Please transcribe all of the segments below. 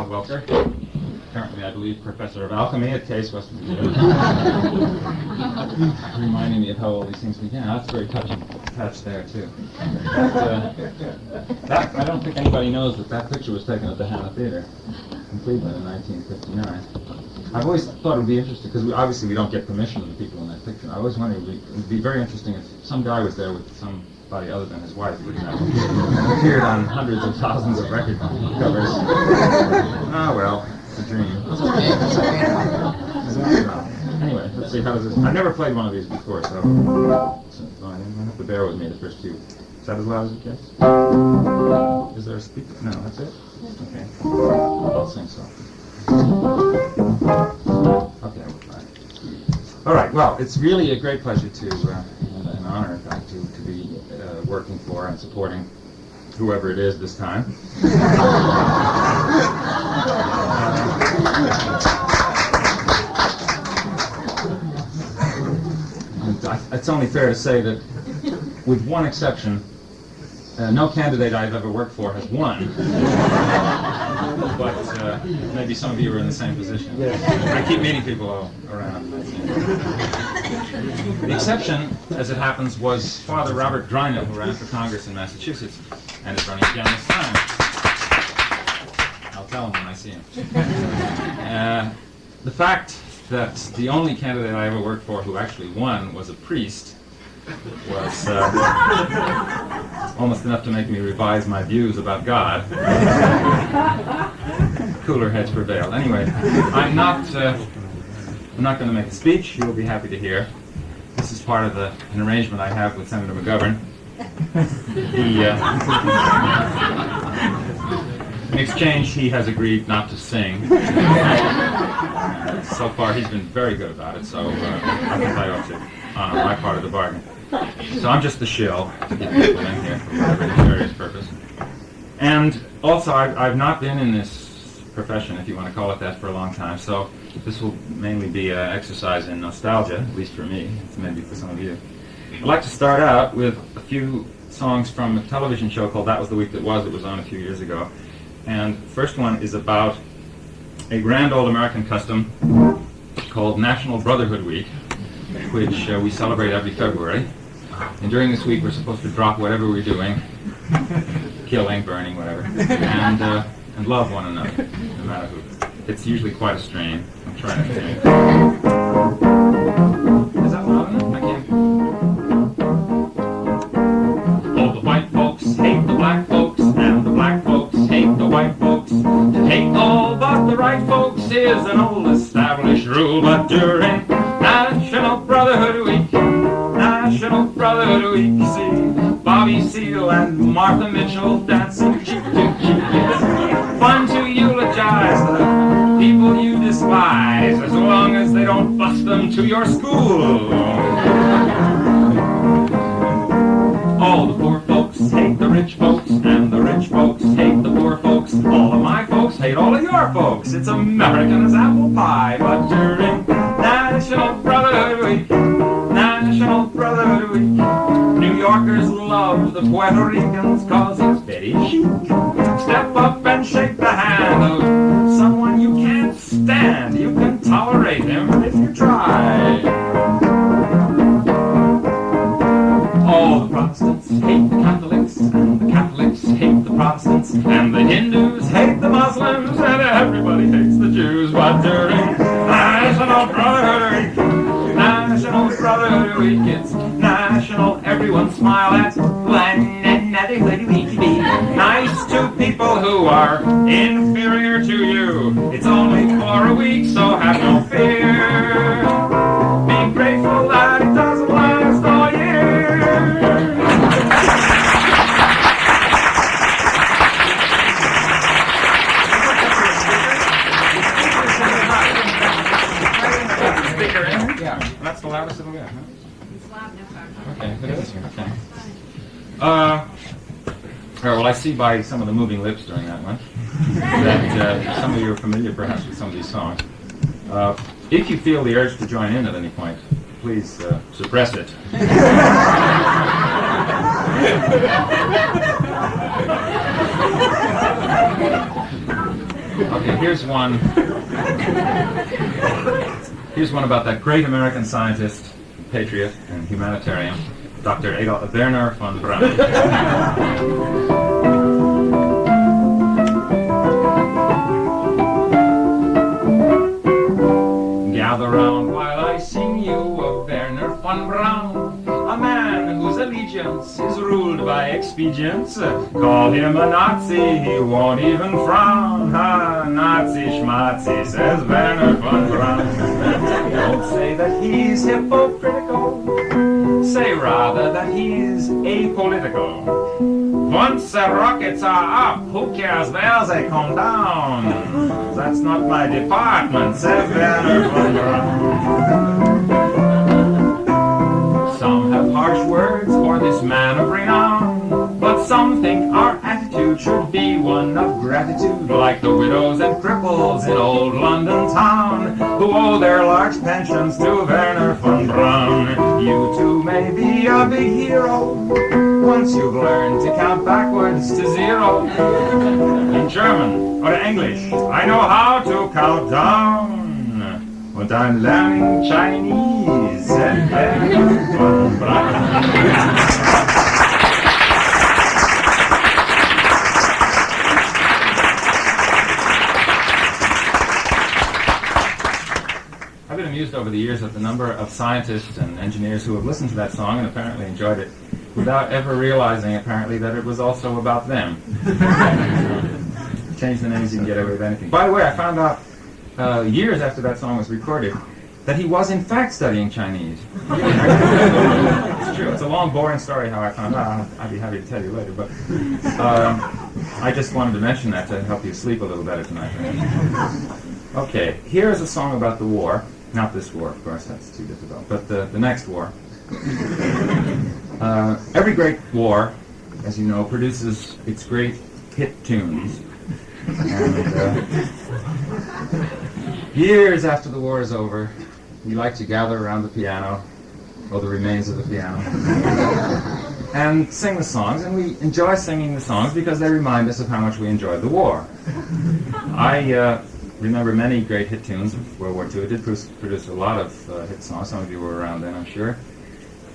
Hal Welker, currently, I believe, professor of alchemy at Case, West Virginia. Reminding me of how all these things began. That's very touching touch there, too. That, I don't think anybody knows that that picture was taken at the Hannah Theater in Cleveland in 1959. I've always thought it would be interesting, because obviously we don't get permission of the people in that picture. I always wondered it would be very interesting if some guy was there with somebody other than his wife, wouldn't have appeared on hundreds of thousands of record covers. Ah, well, it's a dream. Anyway, let's see, how does this... I've never played one of these before, so I have to bear with me the first few. Is that as loud as it gets? Is there a speaker? No, that's it? Okay. I'll sing softly. Okay, we're fine. All right, well, it's really a great pleasure to, and an honor, in fact, to be working for and supporting whoever it is this time. It's only fair to say that, with one exception, no candidate I've ever worked for has won. But maybe some of you are in the same position. I keep meeting people around. The exception, as it happens, was Father Robert Drynell, who ran for Congress in Massachusetts, and is running again this time. I'll tell him when I see him. The fact that the only candidate I ever worked for who actually won was a priest was almost enough to make me revise my views about God. Cooler heads prevailed. Anyway, I'm not going to make a speech. You will be happy to hear. This is part of an arrangement I have with Senator McGovern. In exchange, he has agreed not to sing. So far, he's been very good about it, so I think I ought to honor my part of the bargain. So I'm just the shill to get people in here for whatever nefarious purpose. And also, I've not been in this profession, if you want to call it that, for a long time, so this will mainly be an exercise in nostalgia, at least for me, maybe for some of you. I'd like to start out with a few songs from a television show called That Was the Week That Was. It was on a few years ago. And the first one is about a grand old American custom called National Brotherhood Week, which we celebrate every February. And during this week, we're supposed to drop whatever we're doing, killing, burning, whatever, and love one another, no matter who. It's usually quite a strain. I'm trying to think. Is that loud enough? I can't. Oh, the white folks hate the black folks, and the black folks hate the white folks. To hate all but the right folks is an old established rule, but during National Brotherhood Week, National Brotherhood Week, see Bobby Seale and Martha Mitchell dancing cheek to cheek. It's fun to eulogize the people you despise, as long as they don't bus them to your school. All the poor folks hate the rich folks, and the rich folks hate the poor folks. All of my folks hate all of your folks. It's American as apple pie, but during National Brotherhood Week, National Brotherhood Week, New Yorkers love the Puerto Ricans 'cause it's very chic. Step up and shake the hand of someone you can't stand. You can tolerate him if you try. All the Protestants hate the Catholics, and the Catholics hate the Protestants, and the Hindus hate the Muslims, and everybody hates the Jews. But during National Brotherhood Week, National Brotherhood Week, it's national, everyone smile at one another. What do we be? Nice to people who are inferior to you. It's only for a week, so have no fear. Be grateful that it doesn't last all year. Yeah, that's the loudest it'll get, huh? It's loud enough. Okay, it is. Okay. Well, I see by some of the moving lips during that one that some of you are familiar perhaps with some of these songs. If you feel the urge to join in at any point, please suppress it. Okay, Here's one. Here's one about that great American scientist, patriot, and humanitarian, Dr. Adolf Werner von Braun. Gather round while I sing you of Werner von Braun, a man whose allegiance is ruled by expedience. Call him a Nazi, he won't even frown. Ha, Nazi schmatzi, says Werner von Braun. Don't say that he's hypocritical, say rather that he's apolitical. Once the rockets are up, who cares where they come down? That's not my department, says Werner von Braun. Some have harsh words for this man of renown, but some think our attitude should be one of gratitude, like the widows and cripples in old London town, who owe their large pensions to Werner von Braun. You too may be a big hero once you've learned to count backwards to zero. In German or English, I know how to count down. Und I'm learning Chinese and Werner von Braun. I've been amused over the years at the number of scientists and engineers who have listened to that song and apparently enjoyed it without ever realizing, apparently, that it was also about them. Change the names, you can get away with anything. By the way, I found out years after that song was recorded that he was in fact studying Chinese. It's true. It's a long, boring story how I found out. I'd be happy to tell you later, but I just wanted to mention that to help you sleep a little better tonight. Okay, here is a song about the war. Not this war, of course, that's too difficult, but the next war. Every great war, as you know, produces its great hit tunes. And years after the war is over, we like to gather around the piano, or the remains of the piano, and sing the songs, and we enjoy singing the songs because they remind us of how much we enjoyed the war. I remember many great hit tunes of World War II. It did produce a lot of hit songs. Some of you were around then, I'm sure.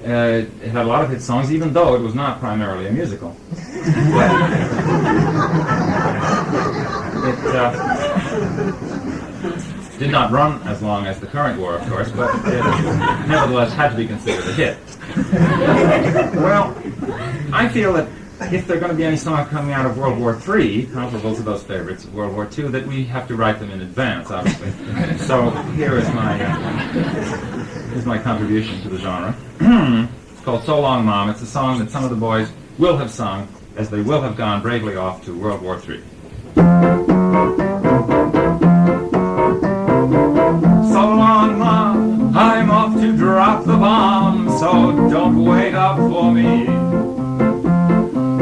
It had a lot of hit songs, even though it was not primarily a musical. It did not run as long as the current war, of course, but it nevertheless had to be considered a hit. Well, I feel that if there are going to be any songs coming out of World War III, comparable to those favorites of World War II, that we have to write them in advance, obviously. So here is my contribution to the genre. It's called So Long, Mom. It's a song that some of the boys will have sung as they will have gone bravely off to World War III. So long, Mom, I'm off to drop the bomb, so don't wait up for me.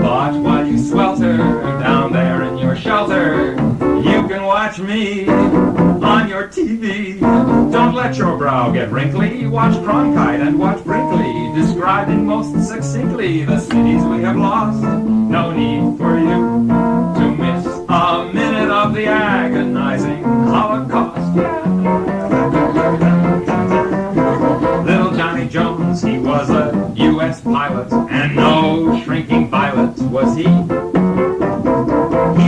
But while you swelter down there in your shelter, you can watch me on your TV. Don't let your brow get wrinkly. Watch Cronkite and watch Brinkley, describing most succinctly the cities we have lost. No need for you to miss a minute of the agonizing Holocaust. Little Johnny Jones, he was a U.S. pilot, and no shrinking violet was he. He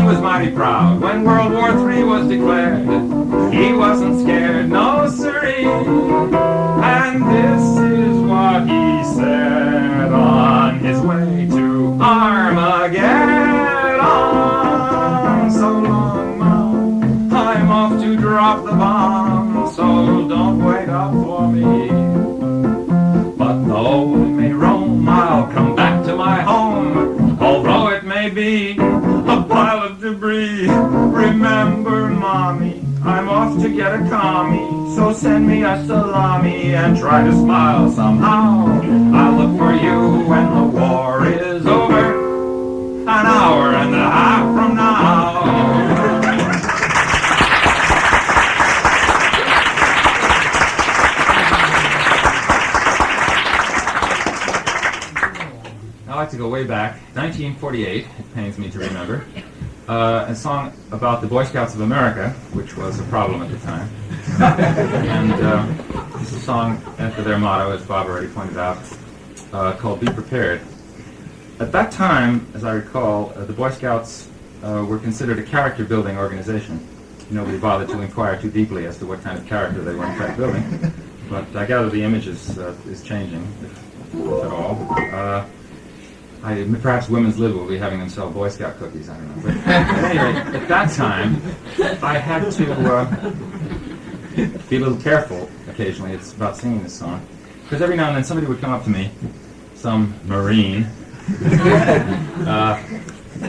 was mighty proud when World War III was declared. He wasn't scared, no siree. And this is what he said on his way to Armageddon. So long, Mom, I'm off to drop the bomb, so don't wait up for me. But though we may roam, I'll come back to my home, although it may be a pile of debris. Remember, Mommy, I'm off to get a commie, so send me a salami and try to smile somehow. I'll look for you when the war is over, an hour and a half from now. I like to go way back, 1948, it pains me to remember. a song about the Boy Scouts of America, which was a problem at the time. And it's a song after their motto, as Bob already pointed out, called Be Prepared. At that time, as I recall, the Boy Scouts were considered a character-building organization. Nobody bothered to inquire too deeply as to what kind of character they were in fact building. But I gather the image is changing, if at all. Perhaps Women's Lib will be having them sell Boy Scout cookies, I don't know. But at any rate, at that time, I had to be a little careful occasionally about singing this song. Because every now and then somebody would come up to me, some Marine,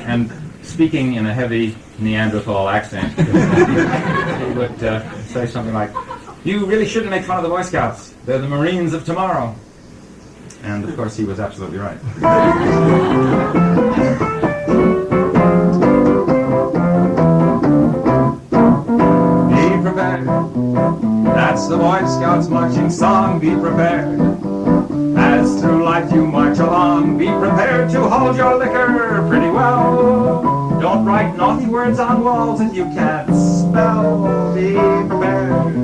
and speaking in a heavy Neanderthal accent, he would say something like, "You really shouldn't make fun of the Boy Scouts. They're the Marines of tomorrow." And of course he was absolutely right. Be prepared. That's the Boy Scouts marching song. Be prepared. As through life you march along, be prepared to hold your liquor pretty well. Don't write naughty words on walls that you can't spell. Be prepared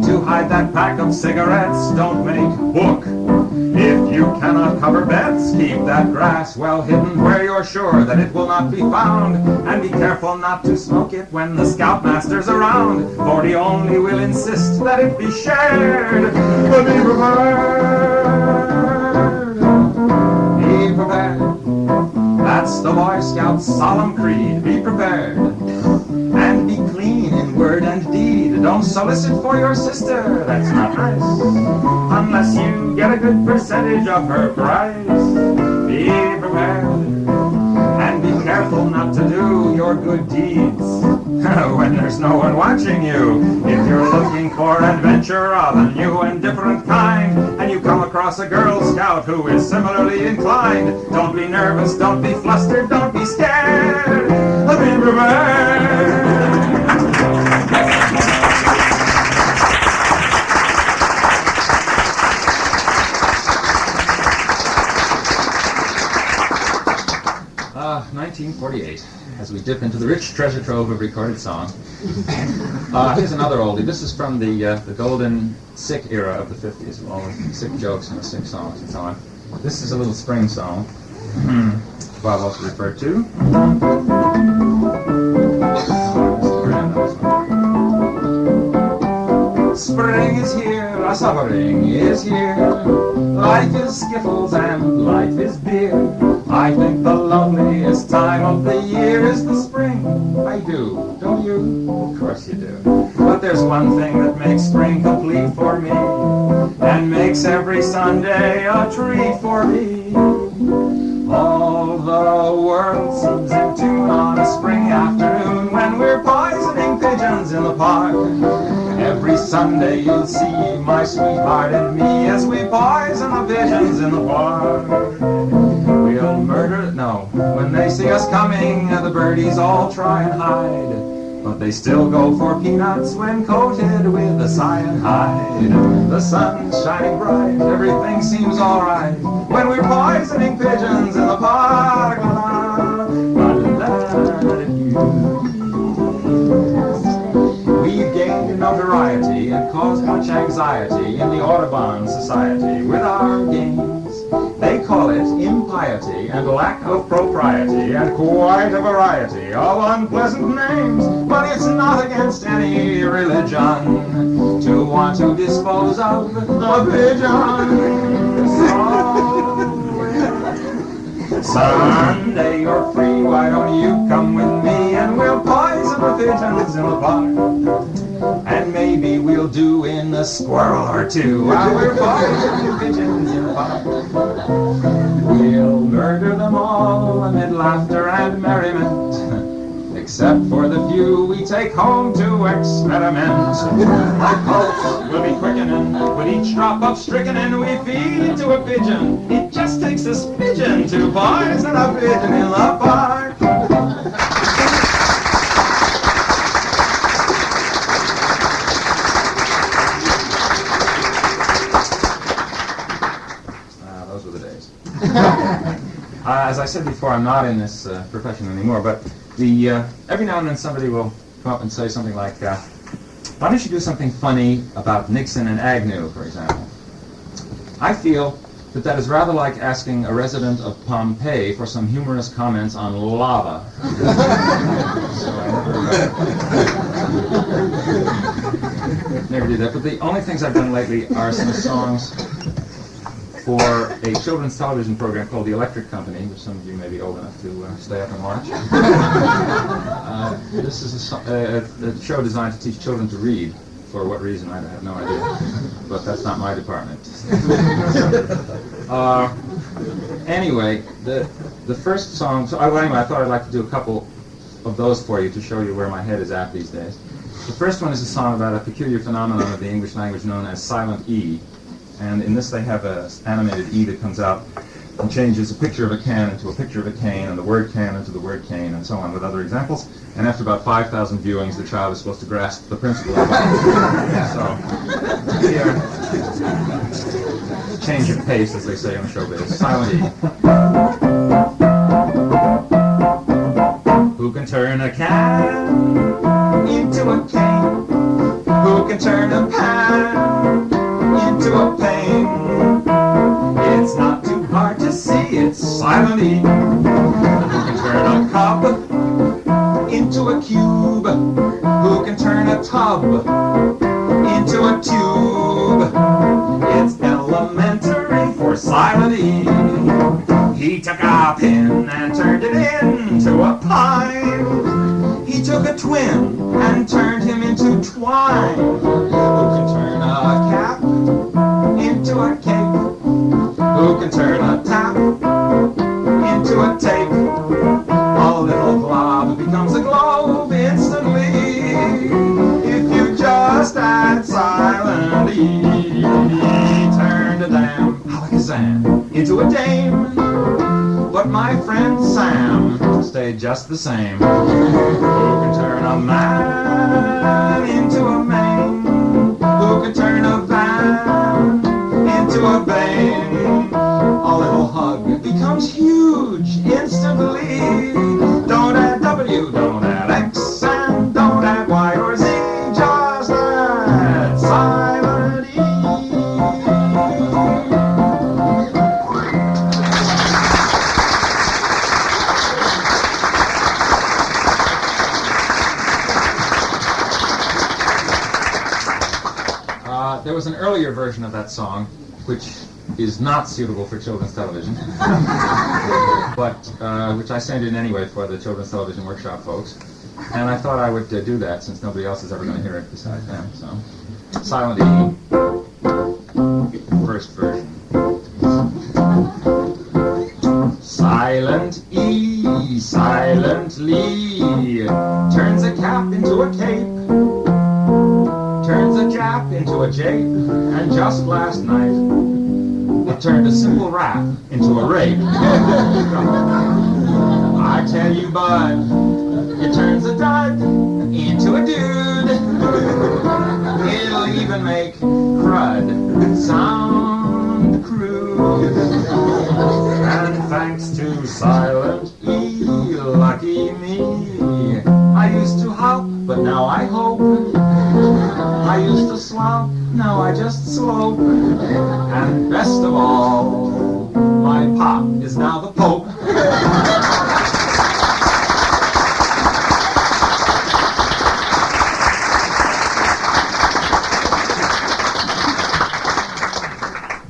to hide that pack of cigarettes. Don't make book. If you cannot cover beds, keep that grass well hidden where you're sure that it will not be found. And be careful not to smoke it when the scoutmaster's around, for he only will insist that it be shared. But be prepared. Be prepared. That's the Boy Scout's solemn creed. Be prepared. And be clean in word and deed. Don't solicit for your sister, that's not nice, unless you get a good percentage of her price. Be prepared. And be careful not to do your good deeds when there's no one watching you. If you're looking for adventure of a new and different kind, and you come across a Girl Scout who is similarly inclined, don't be nervous, don't be flustered, don't be scared. Be prepared. Ah, 1948, as we dip into the rich treasure trove of recorded song. Here's another oldie. This is from the golden sick era of the 50s, with all the sick jokes and the sick songs and so on. This is a little spring song, Bob also referred to. Spring is here, a suffering is here. Life is skittles and life is beer. I think the loveliest time of the year is the spring. I do, don't you? Of course you do. But there's one thing that makes spring complete for me, and makes every Sunday a treat for me. All the world seems in tune on a spring afternoon when we're poisoning pigeons in the park. Every Sunday you'll see my sweetheart and me as we poison the pigeons in the park. We'll murder, no, when they see us coming, the birdies all try and hide. But they still go for peanuts when coated with the cyanide. The sun's shining bright, everything seems alright when we're poisoning pigeons in the park. We've gained notoriety and caused much anxiety in the Audubon Society with our games. They call it impiety and lack of propriety and quite a variety of unpleasant names. But it's not against any religion to want to dispose of the pigeons. Sunday you're free, why don't you come with me and we'll poison the pigeons in the park. And maybe we'll do in a squirrel or two while we're poisoning pigeons in the park. We'll murder them all amid laughter and merriment, except for the few we take home to experiment. Our pulse will be quickening with each drop of strychnine we feed to a pigeon. It just takes a pigeon to poison a pigeon in the park. Those were the days. As I said before, I'm not in this profession anymore, but every now and then somebody will come up and say something like, why don't you do something funny about Nixon and Agnew, for example? I feel that is rather like asking a resident of Pompeii for some humorous comments on lava. So I never did that. But the only things I've done lately are some songs for a children's television program called The Electric Company, which some of you may be old enough to stay up and watch. This is a show designed to teach children to read. For what reason, I have no idea. But that's not my department. Anyway, the first song, so anyway, I thought I'd like to do a couple of those for you to show you where my head is at these days. The first one is a song about a peculiar phenomenon of the English language known as silent E. And in this they have an animated E that comes out and changes a picture of a can into a picture of a cane, and the word can into the word cane, and so on, with other examples. And after about 5,000 viewings, the child is supposed to grasp the principle of it. So, here, change of pace, as they say in the showbiz. Silent E. Who can turn a can into a cane? Who can turn a pan into a pane? It's not too hard to see, it's silent E. Who can turn a cup into a cube? Who can turn a tub into a tube? It's elementary for silent E. He took a pin and turned it into a pine. He took a twin and turned him into twine. Who can turn a cap into a cape? Who can turn a tap into a tape? A little glob becomes a globe instantly if you just add silent E. Turned a damn alakazam into a dame, but my friend Sam stayed just the same. Who can turn a man into a man? Who can turn a van into a bane? A little hug becomes huge instantly. Don't add W, don't add X, and don't add Y or Z. Just add silent E. There was an earlier version of that song, which is not suitable for children's television, but which I sent in anyway for the Children's Television Workshop folks. And I thought I would do that since nobody else is ever going to hear it besides them. So, silent E, first version. Silent E, silently, turns a cap into a cape, turns a Jap into a jape, and just last night it turned a simple rap into a rape. I tell you, bud, it turns a dud into a dude. It'll even make crud sound crude. And thanks to silent E, lucky me, I used to hop, but now I hope. I used to slop, now I just slope. And best of all, my pop is now the Pope.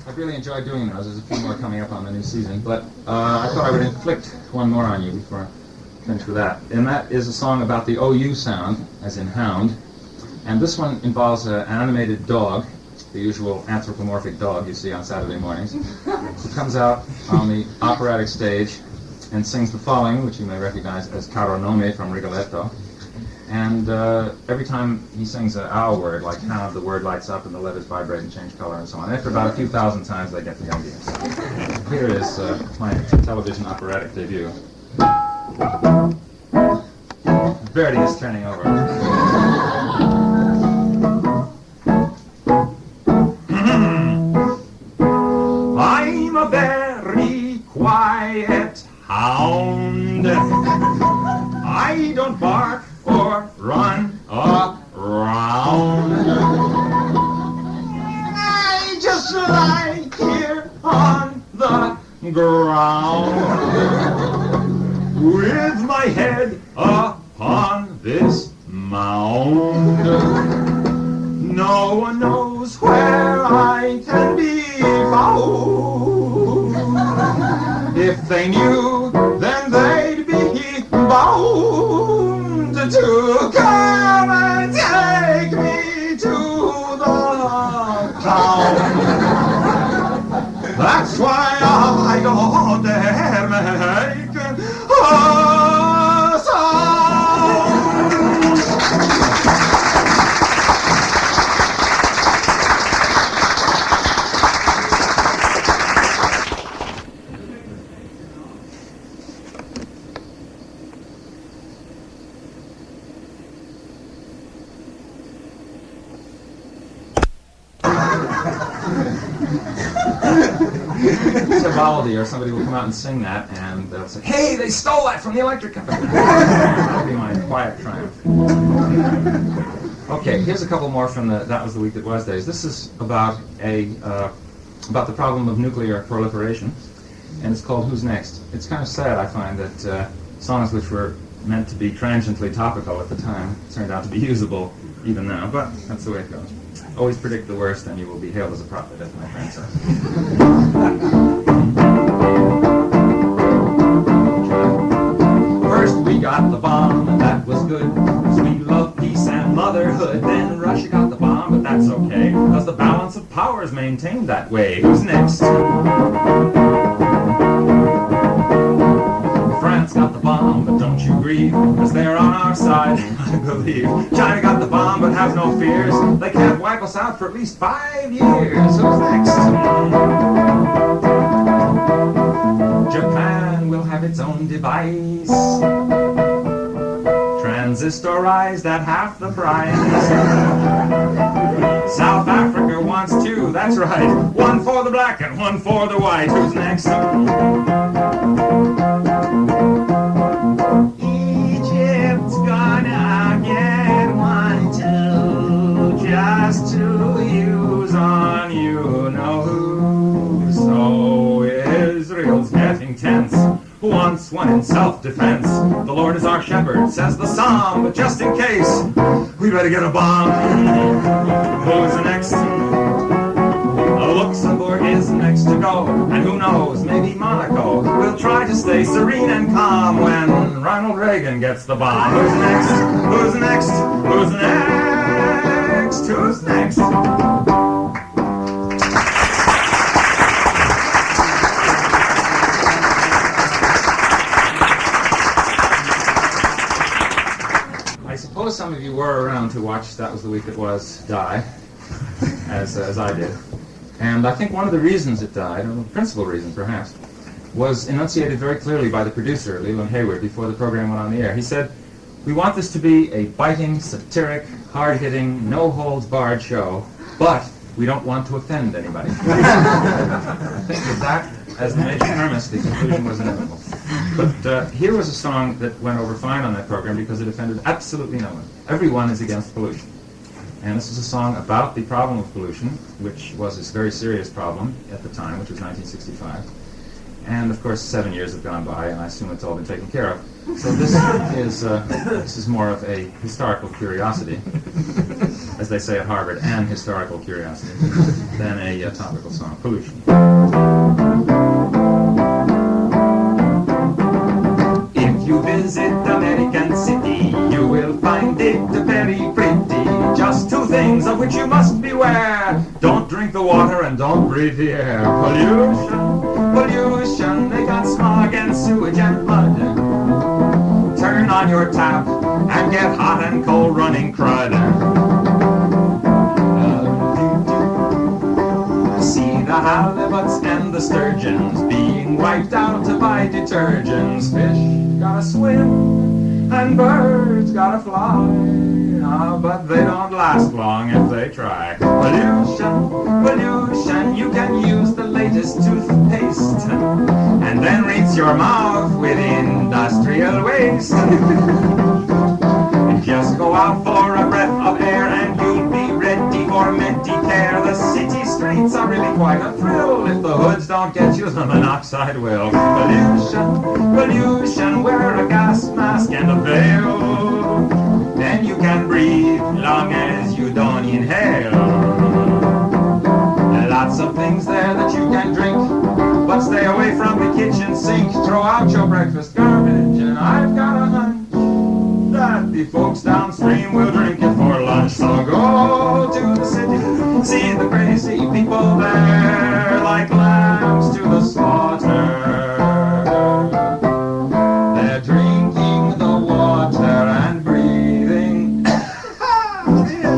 I've really enjoyed doing those. There's a few more coming up on the new season, but I thought I would inflict one more on you before I finish with that. And that is a song about the OU sound, as in hound. And this one involves an animated dog, the usual anthropomorphic dog you see on Saturday mornings. He comes out on the operatic stage and sings the following, which you may recognize as Caro Nome from Rigoletto. And every time he sings an owl word, like hound, the word lights up and the letters vibrate and change color and so on. After about a few thousand times, they get the idea. So here is my television operatic debut. Verdi is turning over. I'm a very quiet hound. I don't bark or run around. I just lie here on the ground with my head upon this mound. No one knows where I can be found. If they knew, then they'd be bound to come and take me to the town. That's why I don't dare make a sound. Vivaldi or somebody will come out and sing that, and they'll say, "Hey, they stole that from the electric company." That'll be my quiet triumph. Okay, here's a couple more from the That Was the Week That Was days. This is about the problem of nuclear proliferation, and it's called "Who's Next?" It's kind of sad, I find, that songs which were meant to be transiently topical at the time turned out to be usable even now, but that's the way it goes. Always predict the worst and you will be hailed as a prophet, as my friend says. First we got the bomb, and that was good, 'cause we love peace and motherhood. Then Russia got the bomb, but that's okay, because the balance of power is maintained that way. Who's next? France got the bomb, but don't you grieve, because they're on our side, I believe. China got the bomb, but have no fears, they can't wipe us out for at least 5 years. Who's next? Japan will have its own device, transistorized at half the price. South Africa wants two, that's right, one for the black and one for the white. Who's next? Egypt's gonna get one too, just to use on you know who. So Israel's getting tense, who wants one in self-defense? The Lord is our shepherd, says the psalm, but just in case, we better get a bomb. Who's next? Luxembourg is next to go, and who knows, maybe Monaco will try to stay serene and calm when Ronald Reagan gets the bomb. Who's next? Who's next? Who's next? Who's next? I suppose some of you were around to watch That Was the Week It Was die, as I did. And I think one of the reasons it died, or the principal reason perhaps, was enunciated very clearly by the producer, Leland Hayward, before the program went on the air. He said, "We want this to be a biting, satiric, hard-hitting, no-holds-barred show, but we don't want to offend anybody." I think with that as the major premise, the conclusion was inevitable. But here was a song that went over fine on that program because it offended absolutely no one. Everyone is against pollution. And this is a song about the problem of pollution, which was a very serious problem at the time, which was 1965. And of course, 7 years have gone by, and I assume it's all been taken care of. So this is more of a historical curiosity, as they say at Harvard, an historical curiosity, than a topical song. Pollution. If you visit American City, you will find it very pretty. Just two things of which you must beware: don't drink the water and don't breathe the air. Pollution, pollution, they got smog and sewage and mud. Turn on your tap and get hot and cold running crud. See the halibuts and the sturgeons being wiped out by detergents. Fish gotta swim and birds gotta fly, but they don't last long if they try. Pollution, pollution, you can use the latest toothpaste and then rinse your mouth with industrial waste. Just go out for a breath of air and you'll be ready for Medicare. The city streets are really quite a thrill. If the hoods don't get you, the monoxide will. Pollution, pollution, wear a gas mask and a veil. Then you can breathe long as you don't inhale. Lots of things there that you can drink, but stay away from the kitchen sink. Throw out your breakfast garbage, and I've got a hunch that the folks downstream will drink it for lunch. So go to the city, see the crazy people there, like lambs to the slaughter. They're drinking the water and breathing the air.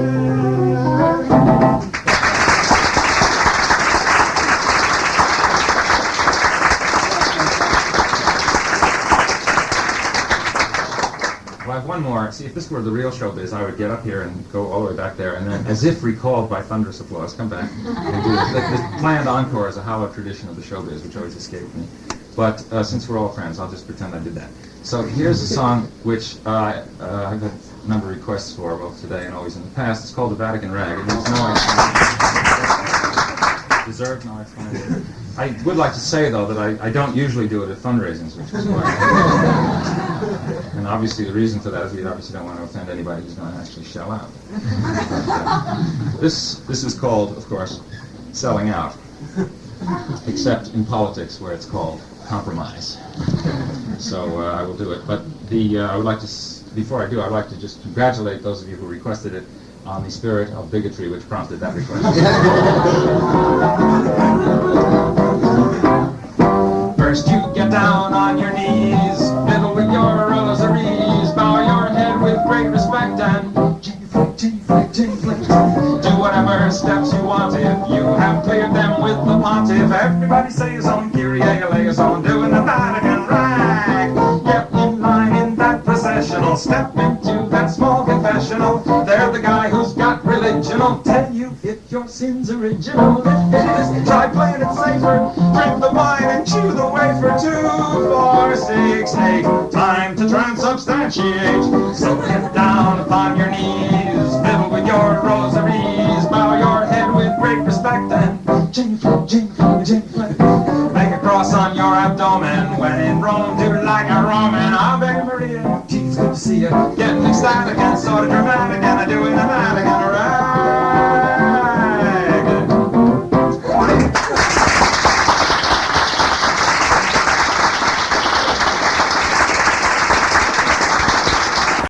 Well, I have one more. See, if this were the real showbiz, I would get up here and go all the way back there, and then, as if recalled by thunderous applause, come back and do it. The planned encore is a hollow tradition of the showbiz, which always escaped me. But since we're all friends, I'll just pretend I did that. So here's a song which I've had a number of requests for, both today and always in the past. It's called The Vatican Rag. It needs no explanation. Deserved no explanation. I would like to say, though, that I don't usually do it at fundraisings, which is why. And obviously the reason for that is we obviously don't want to offend anybody who's going to actually shell out. This is called, of course, selling out, except in politics where it's called compromise. So I will do it. But I would like to, before I do, I'd like to just congratulate those of you who requested it on the spirit of bigotry which prompted that request. First you get down on your knees, fiddle with your rosaries, bow your head with great respect and genuflect. Do whatever steps you want if you have cleared them with the pontiff. Everybody say his own Kyrie eleison, doing the Vatican rag. Get in line in that processional, step into that small confessional. They're the guy who's got religion, will tell you if your sin's original. If it is, try playing it safer, drink the wine and chew the wafer. 2, 4, 6, 8, time to transubstantiate. So get down upon your knees, fiddle with your rosaries, bow your head with great respect and genuflect. Make a cross on your abdomen. When in Rome, do like a Roman. Ave Maria, Jesus, good to see you. Getting ecstatic and sort of